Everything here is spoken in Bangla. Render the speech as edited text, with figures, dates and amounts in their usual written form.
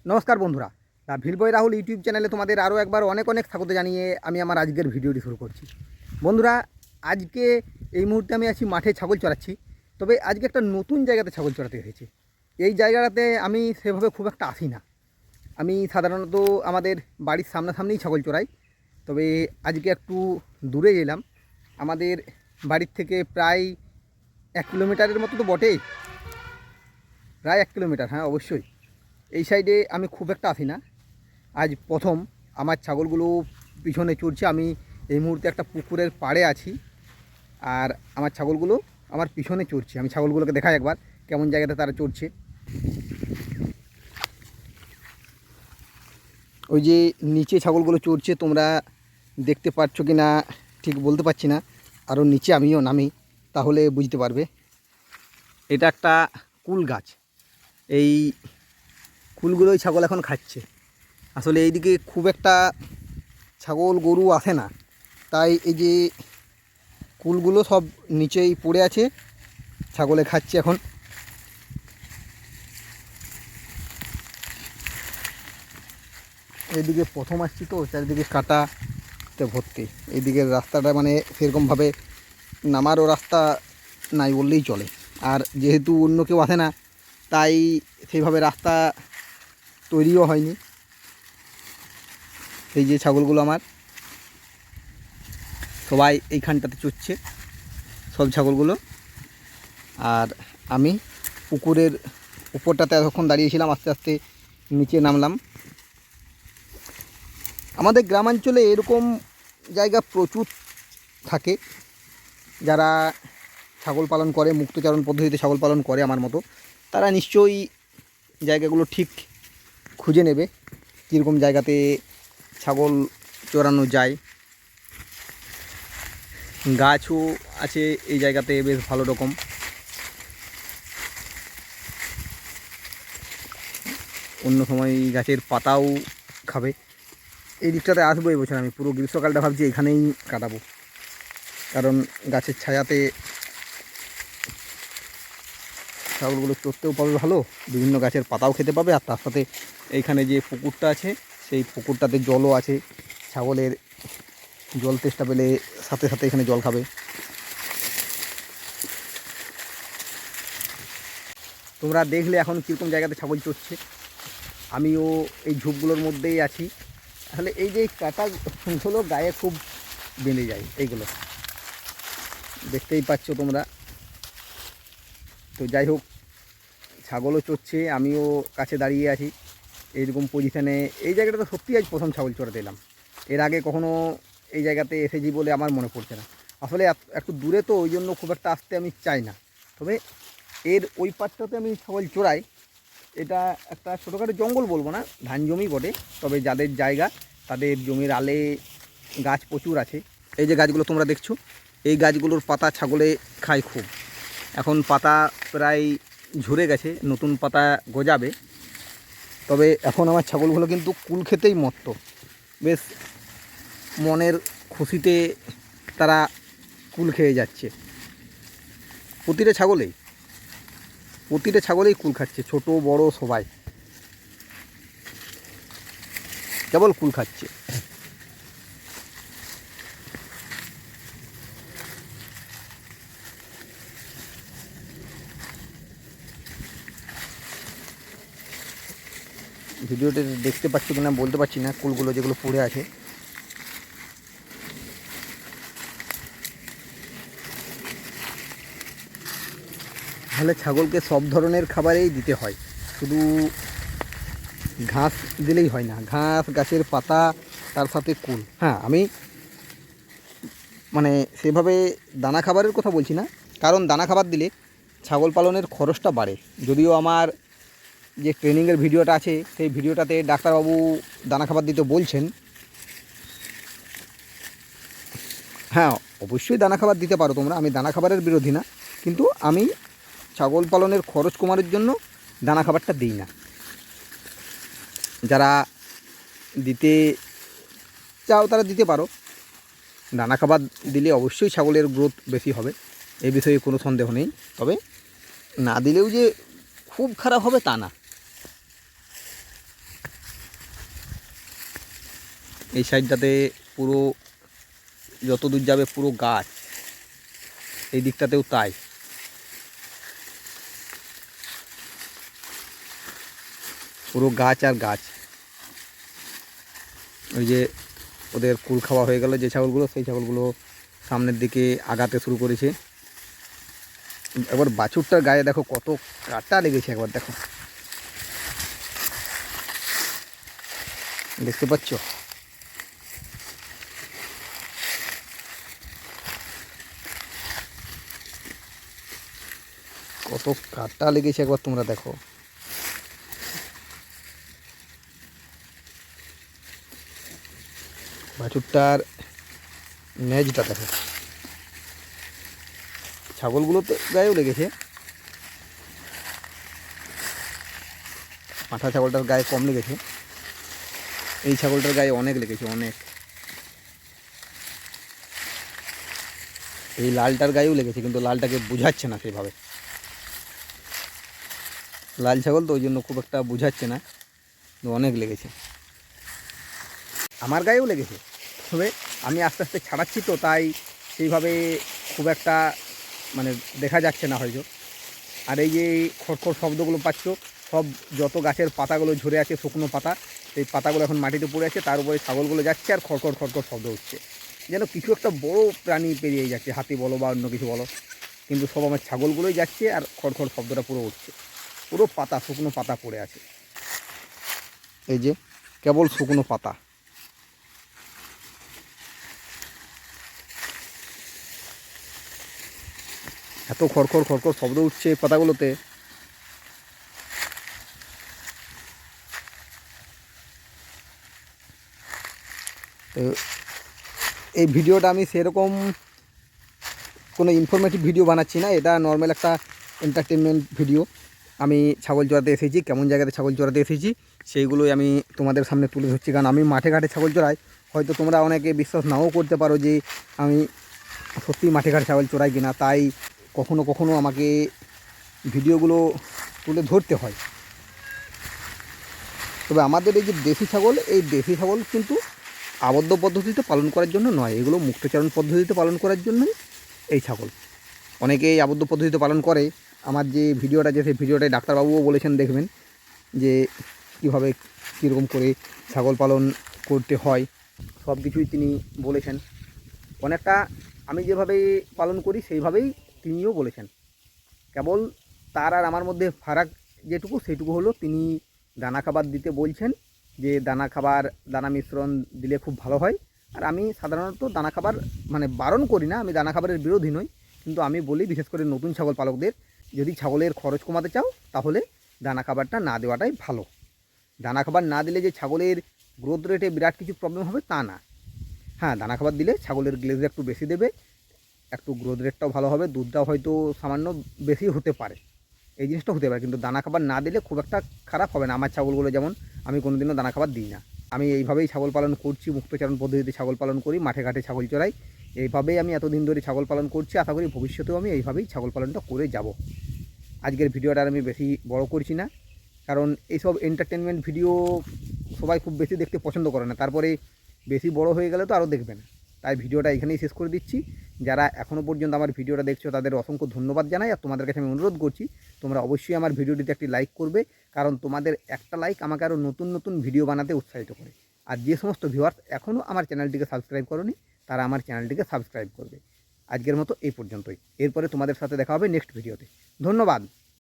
নমস্কার বন্ধুরা, দ্য ভিলবয় রাহুল ইউটিউব চ্যানেলে তোমাদের আরও একবার অনেক অনেক স্বাগত জানিয়ে আমি আমার আজকের ভিডিওটি শুরু করছি। বন্ধুরা, আজকে এই মুহূর্তে আমি আছি মাঠে ছাগল চড়াচ্ছি। তবে আজকে একটা নতুন জায়গাতে ছাগল চড়াতে হয়েছে। এই জায়গাটাতে আমি সেভাবে খুব একটা আসি না। আমি সাধারণত আমাদের বাড়ির সামনাসামনিই ছাগল চড়াই। তবে আজকে একটু দূরে এলাম। আমাদের বাড়ির থেকে প্রায় 1 কিলোমিটারের মতো তো বটেই, প্রায় 1 কিলোমিটার, হ্যাঁ অবশ্যই। এই সাইডে আমি খুব একটা আসি না। আজ প্রথম আমার ছাগলগুলো পিছনে চড়ছে। আমি এই মুহূর্তে একটা পুকুরের পাড়ে আছি, আর আমার ছাগলগুলো আমার পিছনে চড়ছে। আমি ছাগলগুলোকে দেখাই একবার কেমন জায়গাতে তারা চড়ছে। ওই যে নিচে ছাগলগুলো চড়ছে, তোমরা দেখতে পাচ্ছ কি না ঠিক বলতে পারছি না। আরও নিচে আমিও নামি, তাহলে বুঝতে পারবে। এটা একটা কুল গাছ। এই কুলগুলোই ছাগল এখন খাচ্ছে। আসলে এইদিকে খুব একটা ছাগল গরু আসে না, তাই এই যে কুলগুলো সব নিচেই পড়ে আছে, ছাগলে খাচ্ছে এখন। এইদিকে প্রথম আসছি তো, চারিদিকে কাঁটাতে ভর্তি। এইদিকে রাস্তাটা মানে সেরকমভাবে নামারও রাস্তা নাই বললেই চলে। আর যেহেতু অন্য কেউ আসে না, তাই সেইভাবে রাস্তা তৈরিও হয়নি। এই যে ছাগলগুলো আমার সবাই এইখানটাতে চড়ছে, সব ছাগলগুলো। আর আমি পুকুরের উপরটাতে এতক্ষণ দাঁড়িয়েছিলাম, আস্তে আস্তে নিচে নামলাম। আমাদের গ্রামাঞ্চলে এরকম জায়গা প্রচুর থাকে, যারা ছাগল পালন করে, মুক্তচারণ পদ্ধতিতে ছাগল পালন করে আমার মতো, তারা নিশ্চয়ই জায়গাগুলো ঠিক খুঁজে নেবে কীরকম জায়গাতে ছাগল চড়ানো যায়। গাছও আছে এই জায়গাতে বেশ ভালো রকম। অন্য সময় গাছের পাতাও খাবে। এই দিকটাতে আসবো এবছর। আমি পুরো গ্রীষ্মকালটা ভাবছি এখানেই কাটাবো, কারণ গাছের ছায়াতে ছাগলগুলো চড়তেও পাবে ভালো, বিভিন্ন গাছের পাতাও খেতে পাবে, আর তার সাথে এইখানে যে পুকুরটা আছে সেই পুকুরটাতে জলও আছে। ছাগলের জল তেষ্টা পেলে সাথে সাথে এখানে জল খাবে। তোমরা দেখলে এখন কীরকম জায়গাতে ছাগল চড়ছে। আমিও এই ঝোপগুলোর মধ্যেই আছি। তাহলে এই যে কাঁটাগুলো গায়ে খুব বেঁধে যায়, এইগুলো দেখতেই পাচ্ছ তোমরা। তো যাই হোক, ছাগলও চড়ছে, আমিও কাছে দাঁড়িয়ে আছি এইরকম পজিশানে। এই জায়গাটা তো সত্যি আজ প্রথম ছাগল চড়াতে এলাম। এর আগে কখনো এই জায়গাতে এসেছি বলে আমার মনে পড়ছে না। আসলে একটু দূরে তো, ওই জন্য খুব একটা আসতে আমি চাই না। তবে এর ওই পাটটাতে আমি ছাগল চড়াই। এটা একটা ছোটোখাটো জঙ্গল বলবো না, ধান জমি বটে। তবে যাদের জায়গা, তাদের জমির আলে গাছ প্রচুর আছে। এই যে গাছগুলো তোমরা দেখছো, এই গাছগুলোর পাতা ছাগলে খায় খুব। এখন পাতা প্রায় ঝরে গেছে, নতুন পাতা গজাবে। তবে এখন আমার ছাগলগুলো কিন্তু কুল খেতেই মত্ত। বেশ মনের খুশিতে তারা কুল খেয়ে যাচ্ছে। প্রতিটা ছাগলেই কুল খাচ্ছে, ছোট বড় সবাই কেবল কুল খাচ্ছে। ভিডিওতে দেখতে পাচ্ছ কিনা বলতে পারছি না, কুলগুলো যেগুলো পড়ে আছে। তাহলে ছাগলকে সব ধরনের খাবারেই দিতে হয়, শুধু ঘাস দিলেই হয় না। ঘাস, গাছের পাতা, তার সাথে কুল। হ্যাঁ, আমি মানে সেভাবে দানা খাবারের কথা বলছি না, কারণ দানা খাবার দিলে ছাগল পালনের খরচটা বাড়ে। যদিও আমার যে ট্রেনিংয়ের ভিডিওটা আছে, সেই ভিডিওটাতে ডাক্তারবাবু দানা খাবার দিতে বলছেন। হ্যাঁ, অবশ্যই দানা খাবার দিতে পারো তোমরা, আমি দানা খাবারের বিরোধী না, কিন্তু আমি ছাগল পালনের খরচ কমানোর জন্য দানা খাবারটা দিই না। যারা দিতে চাও তারা দিতে পারো। দানা খাবার দিলে অবশ্যই ছাগলের গ্রোথ বেশি হবে, এই বিষয়ে কোনো সন্দেহ নেই। তবে না দিলেও যে খুব খারাপ হবে তা না। এই সাইডটাতে পুরো যত দূর যাবে পুরো গাছ, এই দিকটাতেও তাই। পুরো গাছ আর গাছ। ওই যে ওদের কুল খাওয়া হয়ে গেল যে ছাগলগুলো, সেই ছাগলগুলো সামনের দিকে আগাতে শুরু করেছে। একবার বাছুরটার গায়ে দেখো কত কাটা লেগেছে, একবার দেখো, দেখতে পাচ্ছ? কত কাটা লেগেছে একবার তোমরা দেখো। বাছুরটার ন্যাজটা দেখো। ছাগলগুলো তো গায়েও লেগেছে, পাঁঠা ছাগলটার গায়ে কম লেগেছে, এই ছাগলটার গায়ে অনেক লেগেছে, অনেক। এই লালটার গায়েও লেগেছে, কিন্তু লালটাকে বুঝাচ্ছে না সেভাবে, লাল ছাগল তো ওই জন্য খুব একটা বুঝাচ্ছে না, কিন্তু অনেক লেগেছে। আমার গায়েও লেগেছে, তবে আমি আস্তে আস্তে ছাড়াচ্ছি তো তাই সেইভাবে খুব একটা মানে দেখা যাচ্ছে না হয়তো। আর এই যে খড়খড় শব্দগুলো পাচ্ছ, সব যত গাছের পাতাগুলো ঝরে আছে, শুকনো পাতা, সেই পাতাগুলো এখন মাটিতে পড়ে আছে, তার উপরে ছাগলগুলো যাচ্ছে আর খড়খড় খড়খড় শব্দ হচ্ছে, যেন কিছু একটা বড় প্রাণী পেরিয়ে যাচ্ছে, হাতি বলো বা অন্য কিছু বলো, কিন্তু সব আমার ছাগলগুলোই যাচ্ছে আর খড়খড় শব্দটা পুরো উঠছে। পুরো পাতা, শুকনো পাতা পড়ে আছে, এই যে কেবল শুকনো পাতা। এত খড়খড় খড়খড় শব্দ উঠছে এই পাতাগুলোতে। তো এই ভিডিওটা আমি সেরকম কোনো ইনফরমেটিভ ভিডিও বানাচ্ছি না, এটা নর্মাল একটা এন্টারটেনমেন্ট ভিডিও। আমি ছাগল চড়াতে এসেছি, কেমন জায়গাতে ছাগল চড়াতে এসেছি সেইগুলোই আমি তোমাদের সামনে তুলে ধরছি। কারণ আমি মাঠে ঘাটে ছাগল চড়াই, হয়তো তোমরা অনেকে বিশ্বাস নাও করতে পারো যে আমি সত্যি মাঠে ঘাটে ছাগল চড়াই কিনা, তাই কখনো কখনো আমাকে ভিডিওগুলো তুলে ধরতে হয়। তবে আমাদের এই যে দেশি ছাগল, এই দেশি ছাগল কিন্তু আবদ্ধ পদ্ধতিতে পালন করার জন্য নয়, এগুলো মুক্তচারণ পদ্ধতিতে পালন করার জন্যই এই ছাগল। অনেকেই আবদ্ধ পদ্ধতিতে পালন করে। আমার যে ভিডিওটা, যে সেই ভিডিওটায় ডাক্তারবাবুও বলেছেন, দেখবেন যে কীভাবে কীরকম করে ছাগল পালন করতে হয়, সব কিছুই তিনি বলেছেন। অনেকটা আমি যেভাবে পালন করি সেইভাবেই তিনিও বলেছেন। কেবল তার আর আমার মধ্যে ফারাক যেটুকু, সেইটুকু হলো তিনি দানা খাবার দিতে বলছেন, যে দানা খাবার, দানা মিশ্রণ দিলে খুব ভালো হয়। আর আমি সাধারণত দানা খাবার মানে বারণ করি না, আমি দানা খাবারের বিরোধী নই, কিন্তু আমি বলি বিশেষ করে নতুন ছাগল পালকদের, যদি ছাগলের খরচ কমাতে চাও তাহলে দানা খাবারটা না দেওয়াটাই ভালো। দানা খাবার না দিলে যে ছাগলের গ্রোথ রেটে বিরাট কিছু প্রবলেম হবে তা না। হ্যাঁ, দানা খাবার দিলে ছাগলের গ্লেজ একটু বেশি দেবে, একটু গ্রোথ রেটটাও ভালো হবে, দুধটাও হয়তো সামান্য বেশি হতে পারে, এই জিনিসটা হতে পারে। কিন্তু দানা খাবার না দিলে খুব একটা খারাপ হবে না। আমার ছাগলগুলো যেমন, আমি কোনোদিনও দানা খাবার দিই না। আমি এইভাবেই ছাগল পালন করছি, মুক্তচারণ পদ্ধতিতে ছাগল পালন করি, মাঠে ঘাটে ছাগল চড়াই। এইভাবেই আমি এতদিন ধরে ছাগল পালন করছি, আশা করি ভবিষ্যতেও আমি এইভাবেই ছাগল পালনটা করে যাব। আজকের ভিডিওটা আমি বেশি বড় করছি না, কারণ এইসব এন্টারটেনমেন্ট ভিডিও সবাই খুব বেশি দেখতে পছন্দ করে না, তারপরে বেশি বড় হয়ে গেলে তো আরও দেখবে না। তাই ভিডিওটা এখানেই শেষ করে দিচ্ছি। যারা এখনও পর্যন্ত আমার ভিডিওটা দেখছো তাদের অসংখ্য ধন্যবাদ জানাই। আর তোমাদের কাছে আমি অনুরোধ করছি, তোমরা অবশ্যই আমার ভিডিওটিতে একটি লাইক করবে, কারণ তোমাদের একটা লাইক আমাকে আরও নতুন নতুন ভিডিও বানাতে উৎসাহিত করে। আর যে সমস্ত ভিউয়ার্স এখনও আমার চ্যানেলটিকে সাবস্ক্রাইব করোনি, তারা আমার চ্যানেলটিকে সাবস্ক্রাইব করবে। আজকের মতো এই পর্যন্তই, এরপরে তোমাদের সাথে দেখা হবে নেক্সট ভিডিওতে। ধন্যবাদ।